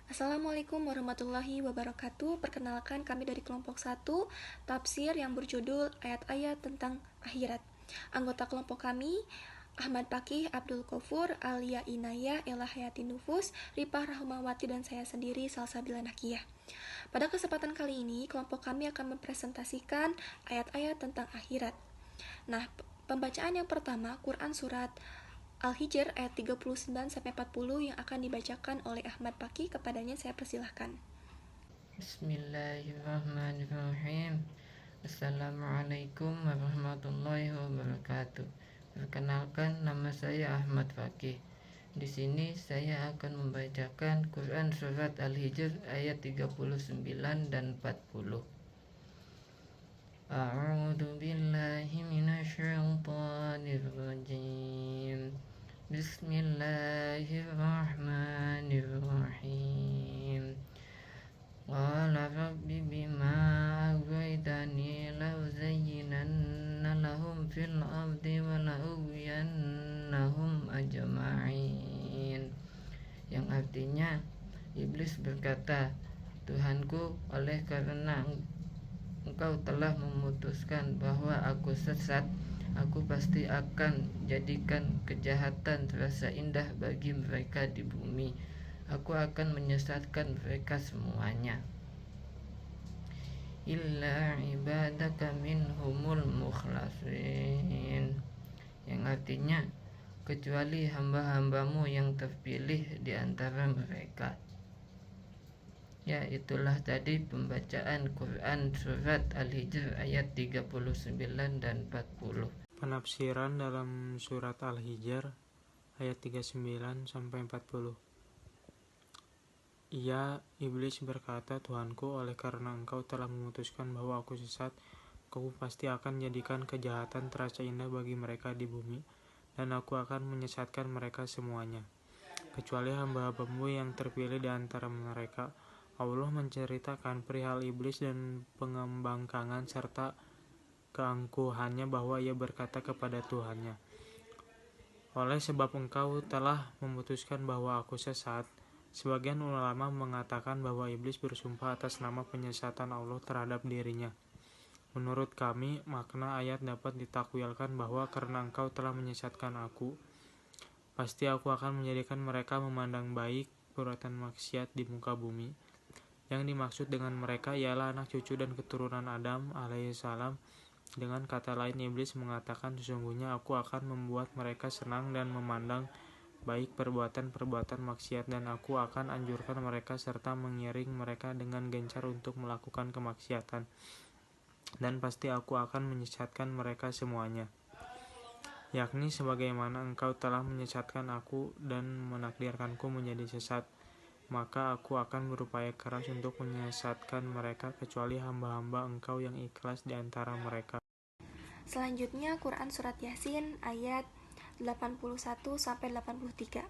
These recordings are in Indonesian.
Assalamualaikum warahmatullahi wabarakatuh. Perkenalkan, kami dari kelompok 1 tafsir yang berjudul ayat-ayat tentang akhirat. Anggota kelompok kami Ahmad Pakih, Abdul Qofur, Alia Inayah, Ella Hayati Nufus, Ripah Rahmawati, dan saya sendiri Salsabila Nakiyah. Pada kesempatan kali ini, kelompok kami akan mempresentasikan ayat-ayat tentang akhirat. Nah, pembacaan yang pertama Quran Surat Al-Hijr ayat 39-40 yang akan dibacakan oleh Ahmad Pakih. Kepadanya saya persilahkan. Bismillahirrahmanirrahim. Assalamualaikum warahmatullahi wabarakatuh. Perkenalkan, nama saya Ahmad Fakih. Di sini saya akan membacakan Quran Surat Al-Hijr ayat 39 dan 40. A'udzu billahi minasyaitonir rajim. Bismillahirrahmanirrahim. Qala rabbi bima aghwaytani la'uzayyinanna lahum fil ardi wa la'ughwiyannahum ajma'in. Yang artinya, iblis berkata, Tuhanku, oleh karena Engkau telah memutuskan bahwa aku sesat, aku pasti akan jadikan kejahatan terasa indah bagi mereka di bumi. Aku akan menyesatkan mereka semuanya. Illa ibadaka minhumul mukhlasin. Yang artinya, kecuali hamba-hambamu yang terpilih di antara mereka. Ya, itulah tadi pembacaan Quran Surat Al-Hijr ayat 39 dan 40. Penafsiran dalam Surat Al-Hijr ayat 39-40. Iblis berkata, Tuhanku, oleh karena Engkau telah memutuskan bahwa aku sesat, Kau pasti akan jadikan kejahatan terasa indah bagi mereka di bumi, dan aku akan menyesatkan mereka semuanya. Kecuali hamba-hambamu yang terpilih di antara mereka. Allah menceritakan perihal iblis dan pengembangkangan serta keangkuhannya bahwa ia berkata kepada Tuhannya, oleh sebab Engkau telah memutuskan bahwa aku sesat. Sebagian ulama mengatakan bahwa iblis bersumpah atas nama penyesatan Allah terhadap dirinya. Menurut kami, makna ayat dapat ditakwilkan bahwa karena Engkau telah menyesatkan aku, pasti aku akan menjadikan mereka memandang baik perbuatan maksiat di muka bumi. Yang dimaksud dengan mereka ialah anak cucu dan keturunan Adam alaihissalam. Dengan kata lain, iblis mengatakan, sesungguhnya aku akan membuat mereka senang dan memandang baik perbuatan-perbuatan maksiat, dan aku akan anjurkan mereka serta mengiring mereka dengan gencar untuk melakukan kemaksiatan, dan pasti aku akan menyesatkan mereka semuanya. Yakni sebagaimana Engkau telah menyesatkan aku dan menakdirkanku menjadi sesat, maka aku akan berupaya keras untuk menyesatkan mereka kecuali hamba-hamba Engkau yang ikhlas di antara mereka. Selanjutnya Quran Surat Yasin ayat 81-83.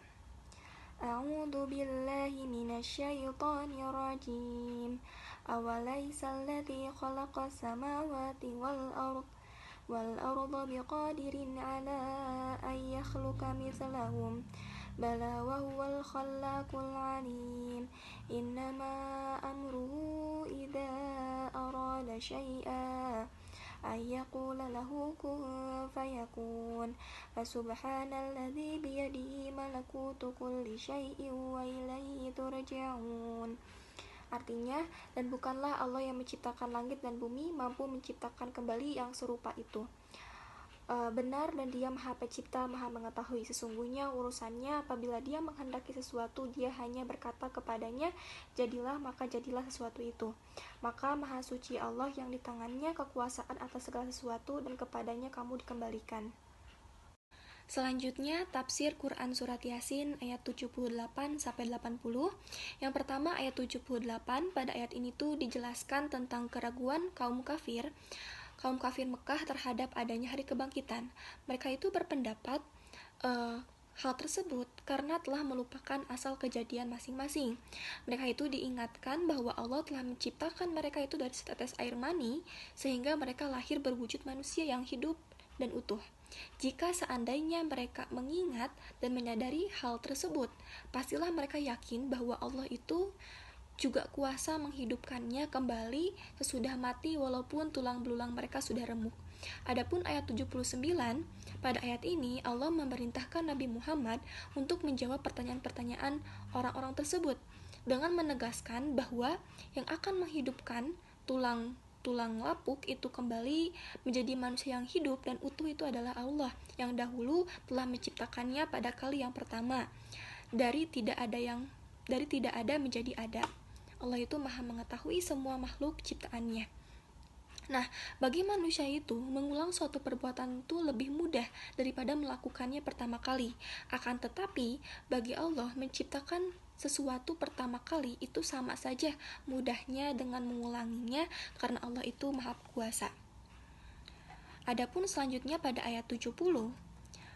A'udzu billahi minasyaitonir rajim. Awalaisal ladzi khalaqas samawati wal arda biqadirin ala an yakhluqa mithlahum. Bala wa huwal khallaqul alim. Innama amruhu idza arada syai'a ayyaqula lahu kun fayakun. Fasubhanalladzi biyadihi malakutu kulli syai'in wa ilaihi turja'un. Artinya, dan bukanlah Allah yang menciptakan langit dan bumi mampu menciptakan kembali yang serupa itu. Benar, dan Dia Maha Pencipta, Maha Mengetahui. Sesungguhnya urusannya apabila Dia menghendaki sesuatu, Dia hanya berkata kepadanya, jadilah, maka jadilah sesuatu itu. Maka Maha Suci Allah yang di tangannya kekuasaan atas segala sesuatu, dan kepadanya kamu dikembalikan. Selanjutnya tafsir Quran Surat Yasin ayat 78-80. Yang pertama ayat 78, pada ayat ini tuh dijelaskan tentang keraguan kaum kafir Mekah terhadap adanya hari kebangkitan. Mereka itu berpendapat hal tersebut karena telah melupakan asal kejadian masing-masing. Mereka itu diingatkan bahwa Allah telah menciptakan mereka itu dari setetes air mani, sehingga mereka lahir berwujud manusia yang hidup dan utuh. Jika seandainya mereka mengingat dan menyadari hal tersebut, pastilah mereka yakin bahwa Allah itu juga kuasa menghidupkannya kembali sesudah mati walaupun tulang belulang mereka sudah remuk. Adapun ayat 79, pada ayat ini Allah memerintahkan Nabi Muhammad untuk menjawab pertanyaan-pertanyaan orang-orang tersebut dengan menegaskan bahwa yang akan menghidupkan tulang lapuk itu kembali menjadi manusia yang hidup dan utuh itu adalah Allah yang dahulu telah menciptakannya pada kali yang pertama dari tidak ada menjadi ada. Allah itu maha mengetahui semua makhluk ciptaannya. Nah, bagi manusia itu, mengulang suatu perbuatan itu lebih mudah daripada melakukannya pertama kali. Akan tetapi, bagi Allah menciptakan sesuatu pertama kali itu sama saja mudahnya dengan mengulanginya karena Allah itu maha kuasa. Adapun selanjutnya pada ayat 70,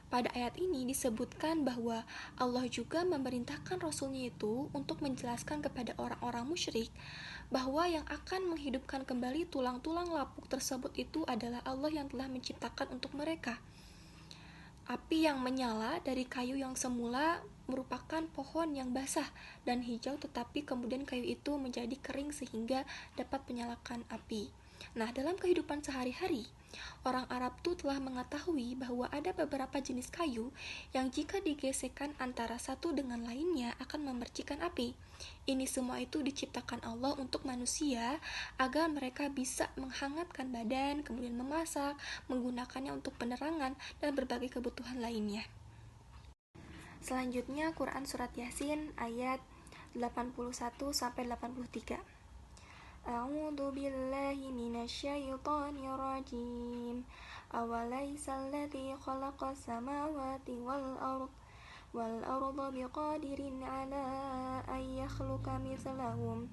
pada ayat ini disebutkan bahwa Allah juga memerintahkan Rasulnya itu untuk menjelaskan kepada orang-orang musyrik bahwa yang akan menghidupkan kembali tulang-tulang lapuk tersebut itu adalah Allah yang telah menciptakan untuk mereka. Api yang menyala dari kayu yang semula merupakan pohon yang basah dan hijau, tetapi kemudian kayu itu menjadi kering sehingga dapat menyalakan api. Nah, dalam kehidupan sehari-hari, orang Arab tuh telah mengetahui bahwa ada beberapa jenis kayu yang jika digesekkan antara satu dengan lainnya akan memercikan api. Ini semua itu diciptakan Allah untuk manusia agar mereka bisa menghangatkan badan, kemudian memasak, menggunakannya untuk penerangan dan berbagai kebutuhan lainnya. Selanjutnya Quran Surat Yasin ayat 81 sampai 83. A'udzu billahi minasyaitonir rajim. Awalaisa alladzi khalaqas samawati wal arda biqadirin ala an yakhluqa mithlahum.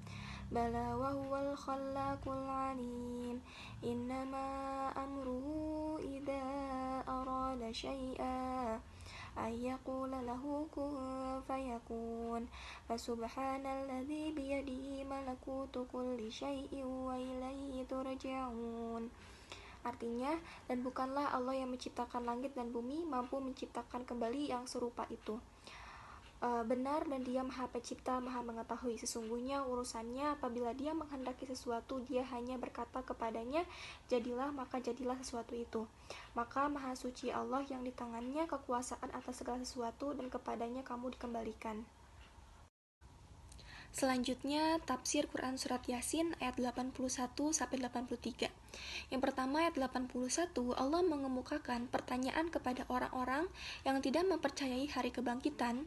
Bala wa huwal khallaqul alim. Innama amruhu idza arada syai'a أن له كن فيكون فسبحان الذي بيده ملكوت كل شيء وإليه ترجعون. Artinya, dan bukanlah Allah yang menciptakan langit dan bumi mampu menciptakan kembali yang serupa itu. Benar, dan dia maha pencipta, maha mengetahui. Sesungguhnya urusannya apabila dia menghendaki sesuatu, dia hanya berkata kepadanya, jadilah, maka jadilah sesuatu itu. Maka maha suci Allah yang di tangannya kekuasaan atas segala sesuatu dan kepadanya kamu dikembalikan. Selanjutnya tafsir Quran Surat Yasin ayat 81 sampai 83. Yang pertama ayat 81, Allah mengemukakan pertanyaan kepada orang-orang yang tidak mempercayai hari kebangkitan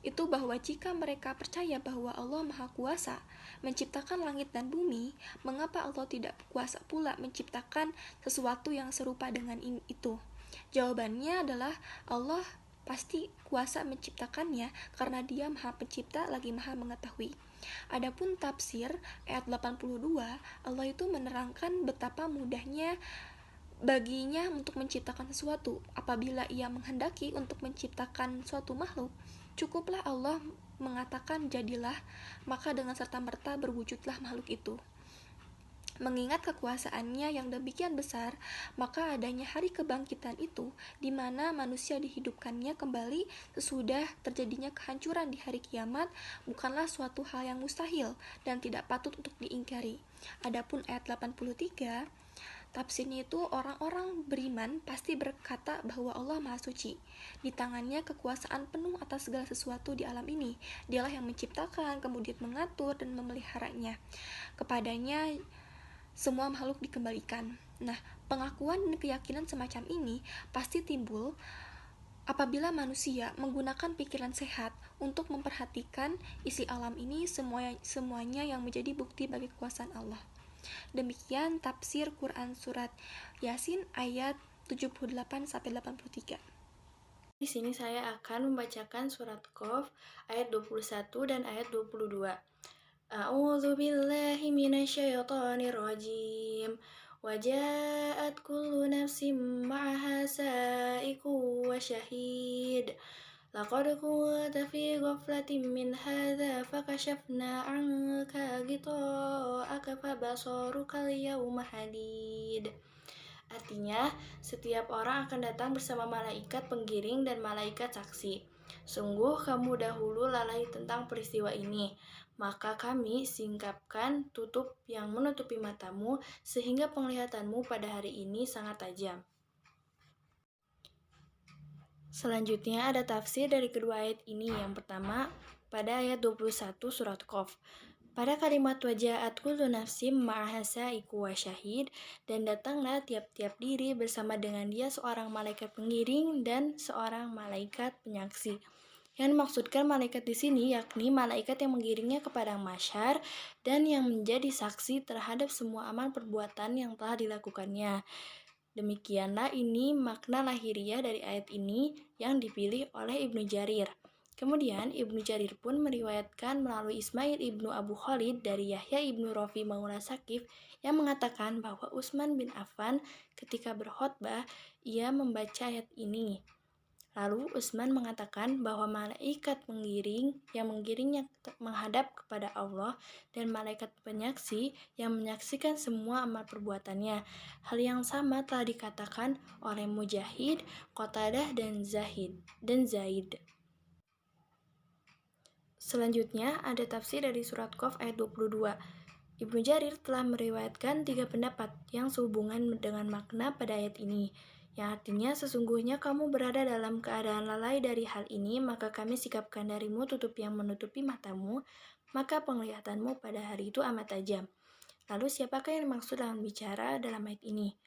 itu bahwa jika mereka percaya bahwa Allah Maha Kuasa menciptakan langit dan bumi, mengapa Allah tidak kuasa pula menciptakan sesuatu yang serupa dengan itu? Jawabannya adalah Allah pasti kuasa menciptakannya karena Dia Maha Pencipta lagi Maha Mengetahui. Adapun tafsir ayat 82, Allah itu menerangkan betapa mudahnya baginya untuk menciptakan sesuatu. Apabila Ia menghendaki untuk menciptakan suatu makhluk, cukuplah Allah mengatakan jadilah, maka dengan serta-merta berwujudlah makhluk itu. Mengingat kekuasaannya yang demikian besar, maka adanya hari kebangkitan itu, di mana manusia dihidupkannya kembali sesudah terjadinya kehancuran di hari kiamat, bukanlah suatu hal yang mustahil dan tidak patut untuk diingkari. Adapun ayat 83, tafsirnya itu orang-orang beriman pasti berkata bahwa Allah Maha Suci. Di tangannya kekuasaan penuh atas segala sesuatu di alam ini. Dialah yang menciptakan, kemudian mengatur dan memeliharanya. Kepadanya semua makhluk dikembalikan. Nah, pengakuan dan keyakinan semacam ini pasti timbul apabila manusia menggunakan pikiran sehat untuk memperhatikan isi alam ini semuanya yang menjadi bukti bagi kekuasaan Allah. Demikian tafsir Quran Surat Yasin ayat 78-83. Di sini saya akan membacakan surat Qaf ayat 21 dan ayat 22. A'udzu billahi minasyaitonir rajim. Waja'at kullu nafsin ma'aha sa'iqu wa syahid. Laqad kunta fi ghaflatin min hadza fakashafna 'anka ghita'aka fabasaruka al-yawma hadid. Artinya, setiap orang akan datang bersama malaikat penggiring dan malaikat saksi. Sungguh kamu dahulu lalai tentang peristiwa ini, maka kami singkapkan tutup yang menutupi matamu sehingga penglihatanmu pada hari ini sangat tajam. Selanjutnya ada tafsir dari kedua ayat ini. Yang pertama, pada ayat 21 surat Qaf. Pada kalimat waja'at kullu nafsim ma'aha sa'iqu wa syahid, dan datanglah tiap-tiap diri bersama dengan dia seorang malaikat pengiring dan seorang malaikat penyaksi. Yang dimaksudkan malaikat di sini yakni malaikat yang mengiringnya ke padang mahsyar dan yang menjadi saksi terhadap semua amal perbuatan yang telah dilakukannya. Demikianlah ini makna lahiriah dari ayat ini yang dipilih oleh Ibnu Jarir. Kemudian Ibnu Jarir pun meriwayatkan melalui Ismail ibnu Abu Khalid dari Yahya ibnu Rafi Maula Sakif yang mengatakan bahwa Utsman bin Affan ketika berkhutbah ia membaca ayat ini. Lalu Utsman mengatakan bahwa malaikat pengiring yang menggiringnya menghadap kepada Allah dan malaikat penyaksi yang menyaksikan semua amal perbuatannya. Hal yang sama telah dikatakan oleh Mujahid, Qatadah dan Zaid. Selanjutnya ada tafsir dari surat Qaf ayat 22. Ibnu Jarir telah meriwayatkan 3 pendapat yang sehubungan dengan makna pada ayat ini, yang artinya sesungguhnya kamu berada dalam keadaan lalai dari hal ini, maka kami sikapkan darimu tutup yang menutupi matamu, maka penglihatanmu pada hari itu amat tajam. Lalu siapakah yang dimaksud dalam bicara dalam ayat ini?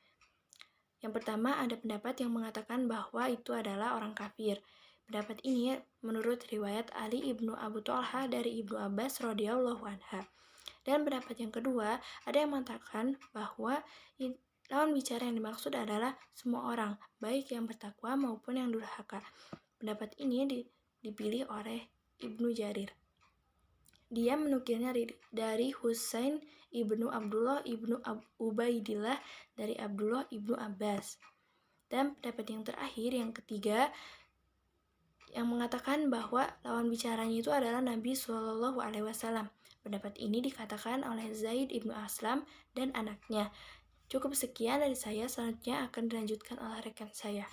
Yang pertama ada pendapat yang mengatakan bahwa itu adalah orang kafir. Pendapat ini menurut riwayat Ali ibnu Abu Thalha dari Ibnu Abbas radhiyallahu anha. Dan pendapat yang kedua ada yang mengatakan bahwa lawan bicara yang dimaksud adalah semua orang, baik yang bertakwa maupun yang durhaka. Pendapat ini dipilih oleh Ibnu Jarir. Dia menukilnya dari Husain ibnu Abdullah ibnu Ubaidillah dari Abdullah ibnu Abbas. Dan pendapat yang terakhir, yang ketiga, yang mengatakan bahwa lawan bicaranya itu adalah Nabi SAW. Pendapat ini dikatakan oleh Zaid ibnu Aslam dan anaknya. Cukup sekian dari saya, selanjutnya akan dilanjutkan oleh rekan saya.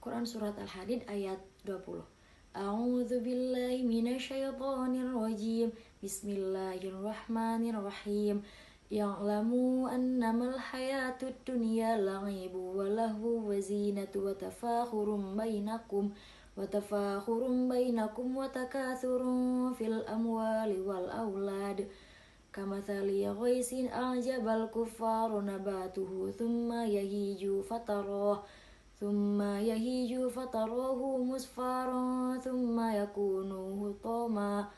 Quran Surat Al-Hadid ayat 20. A'udzu billahi minasyaitonir rajim. Bismillahirrahmanirrahim. Ya'lamu annamal hayatud dunya la'ibu wa lahu wa zinatu wa tafakhurum bainakum wa takathurun fil amwali wal aulad. Kamathali ghaisin a'jabal kuffara nabatuhu thumma yahiju fatarahu musfaran thumma yakunu hutama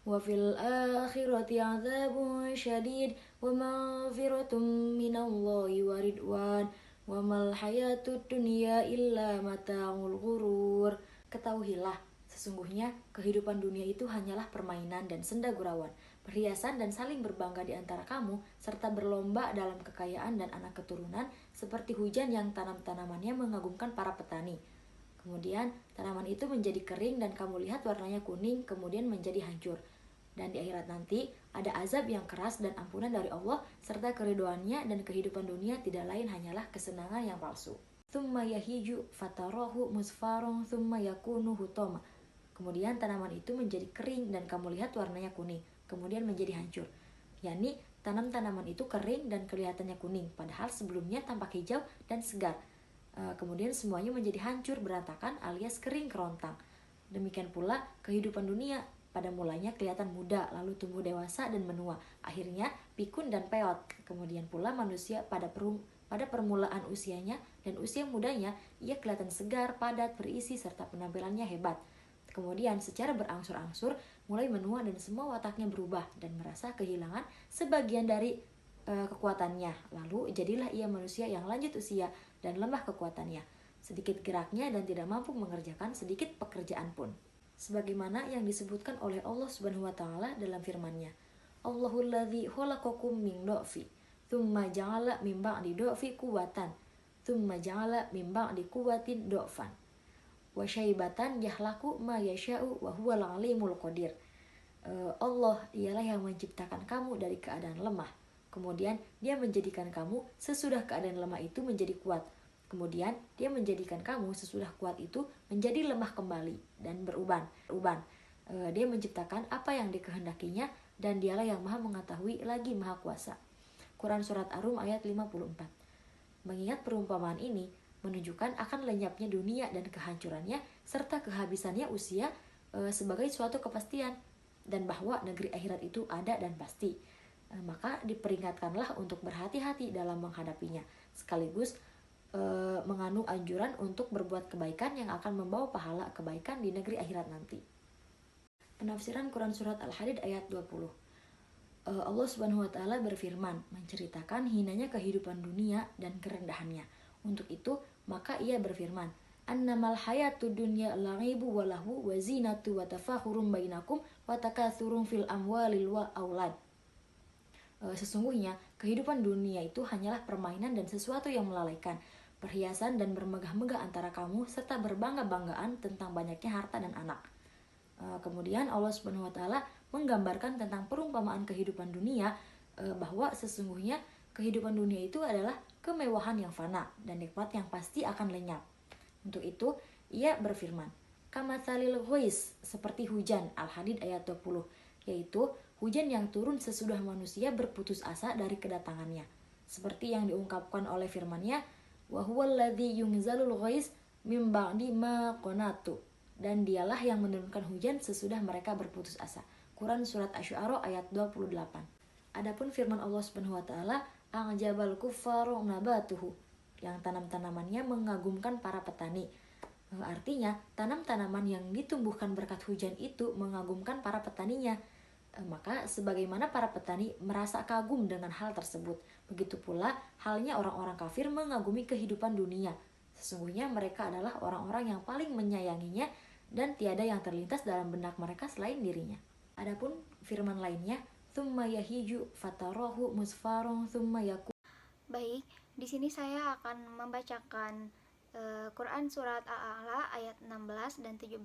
wa fil akhirati 'adzabun syadid wa maghfiratun minallahi wa ridwan wa mal hayatud dunya illa mata'ul ghurur. Ketahuilah, sesungguhnya kehidupan dunia itu hanyalah permainan dan senda gurauan, perhiasan dan saling berbangga di antara kamu, serta berlomba dalam kekayaan dan anak keturunan, seperti hujan yang tanamannya mengagumkan para petani. Kemudian tanaman itu menjadi kering dan kamu lihat warnanya kuning, kemudian menjadi hancur. Dan di akhirat nanti ada azab yang keras dan ampunan dari Allah, serta keridhoannya, dan kehidupan dunia tidak lain hanyalah kesenangan yang palsu. Thumma yahiju fatarahu musfarun thumma yakunu hutama. Kemudian tanaman itu menjadi kering dan kamu lihat warnanya kuning, kemudian menjadi hancur. yakni tanaman itu kering dan kelihatannya kuning, padahal sebelumnya tampak hijau dan segar. Kemudian semuanya menjadi hancur berantakan alias kering kerontang. Demikian pula kehidupan dunia, pada mulanya kelihatan muda, lalu tumbuh dewasa dan menua, akhirnya pikun dan peot. Kemudian pula manusia pada permulaan usianya dan usia mudanya, ia kelihatan segar, padat, berisi, serta penampilannya hebat. Kemudian secara berangsur-angsur mulai menua dan semua wataknya berubah dan merasa kehilangan sebagian dari kekuatannya. Lalu jadilah ia manusia yang lanjut usia dan lemah kekuatannya, sedikit geraknya dan tidak mampu mengerjakan sedikit pekerjaan pun. Sebagaimana yang disebutkan oleh Allah Subhanahu wa taala dalam firman-Nya, Allahul ladzi khalaqakum min dha'fi, tsumma ja'ala min ba'di dha'fi quwwatan, tsumma ja'ala min ba'di quwwatin dha'fan. Wa syaibatan yahlaku ma yasha'u wa huwal alimul qadir. Allah ialah yang menciptakan kamu dari keadaan lemah, Kemudian dia menjadikan kamu sesudah keadaan lemah itu menjadi kuat. Kemudian dia menjadikan kamu sesudah kuat itu menjadi lemah kembali dan beruban. Dia menciptakan apa yang dikehendakinya dan dialah yang maha mengetahui lagi maha kuasa. Quran Surat Ar-Rum ayat 54. Mengingat perumpamaan ini menunjukkan akan lenyapnya dunia dan kehancurannya serta kehabisannya usia sebagai suatu kepastian, dan bahwa negeri akhirat itu ada dan pasti. Maka diperingatkanlah untuk berhati-hati dalam menghadapinya, sekaligus mengandung anjuran untuk berbuat kebaikan yang akan membawa pahala kebaikan di negeri akhirat nanti. Penafsiran Quran Surat Al-Hadid ayat 20. Allah Subhanahu wa Ta'ala berfirman, menceritakan hinanya kehidupan dunia dan kerendahannya. Untuk itu, maka ia berfirman, annamal hayatud dunya la'ibu wa lahu wa zinatu wa tafakhurun bainakum wa takatsurun fil amwalil wa aulad. Sesungguhnya kehidupan dunia itu hanyalah permainan dan sesuatu yang melalaikan, perhiasan dan bermegah-megah antara kamu serta berbangga-banggaan tentang banyaknya harta dan anak. Kemudian Allah Subhanahu wa Ta'ala menggambarkan tentang perumpamaan kehidupan dunia, bahwa sesungguhnya kehidupan dunia itu adalah kemewahan yang fana dan nikmat yang pasti akan lenyap. Untuk itu ia berfirman, kamatsalil ghuis, seperti hujan, Al-Hadid ayat 20, yaitu hujan yang turun sesudah manusia berputus asa dari kedatangannya, seperti yang diungkapkan oleh firman-Nya, wa huwallazi yunzalul ghuis mim ba'di ma qanatu, dan dialah yang menurunkan hujan sesudah mereka berputus asa. Quran Surat Asy-Syu'ara ayat 28. Adapun firman Allah Subhanahu wa Ta'ala, a'jabal kuffaru nabatuhu, yang tanam-tanamannya mengagumkan para petani. Artinya, tanam-tanaman yang ditumbuhkan berkat hujan itu mengagumkan para petaninya. Maka sebagaimana para petani merasa kagum dengan hal tersebut, begitu pula halnya orang-orang kafir mengagumi kehidupan dunia. Sesungguhnya mereka adalah orang-orang yang paling menyayanginya dan tiada yang terlintas dalam benak mereka selain dirinya. Adapun firman lainnya, tsumma yahiju fatarahu musfarun tsumma yakun. Baik, di sini saya akan membacakan Quran Surat Al-A'la ayat 16 dan 17.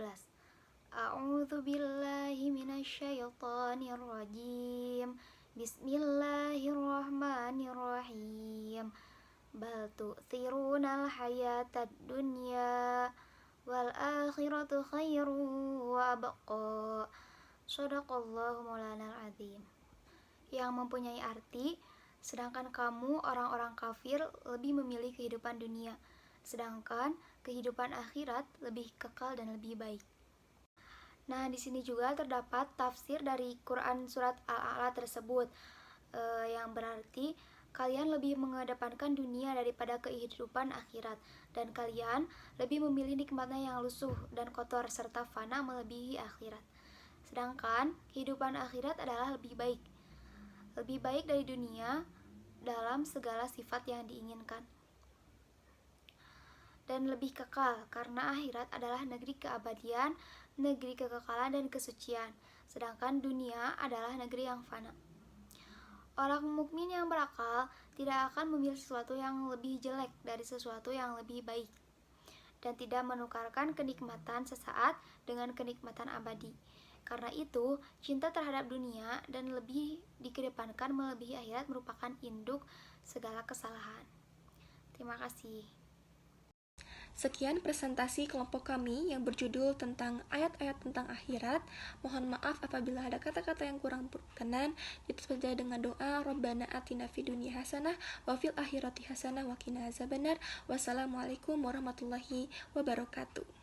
A'udzu billahi minasyaitonir rajim. Bismillahirrahmanirrahim. Bal tu'thirunal hayatad dunya wal akhiratu khairu wa abqa. Shadaqallahu maulanal azim. Yang mempunyai arti, sedangkan kamu orang-orang kafir lebih memilih kehidupan dunia, sedangkan kehidupan akhirat lebih kekal dan lebih baik. Nah, di sini juga terdapat tafsir dari Quran Surat Al-A'la tersebut, yang berarti kalian lebih mengedepankan dunia daripada kehidupan akhirat, dan kalian lebih memilih nikmatnya yang lusuh dan kotor serta fana melebihi akhirat. Sedangkan kehidupan akhirat adalah lebih baik dari dunia dalam segala sifat yang diinginkan, dan lebih kekal karena akhirat adalah negeri keabadian, negeri kekekalan dan kesucian, sedangkan dunia adalah negeri yang fana. Orang mukmin yang berakal tidak akan memilih sesuatu yang lebih jelek dari sesuatu yang lebih baik, dan tidak menukarkan kenikmatan sesaat dengan kenikmatan abadi. Karena itu, cinta terhadap dunia dan lebih dikedepankan melebihi akhirat merupakan induk segala kesalahan. Terima kasih. Sekian presentasi kelompok kami yang berjudul tentang ayat-ayat tentang akhirat. Mohon maaf apabila ada kata-kata yang kurang berkenan. Ditutup saja dengan doa, Rabbana atina fid dunya hasanah wa fil akhirati hasanah wa qina azabannar. Wassalamualaikum warahmatullahi wabarakatuh.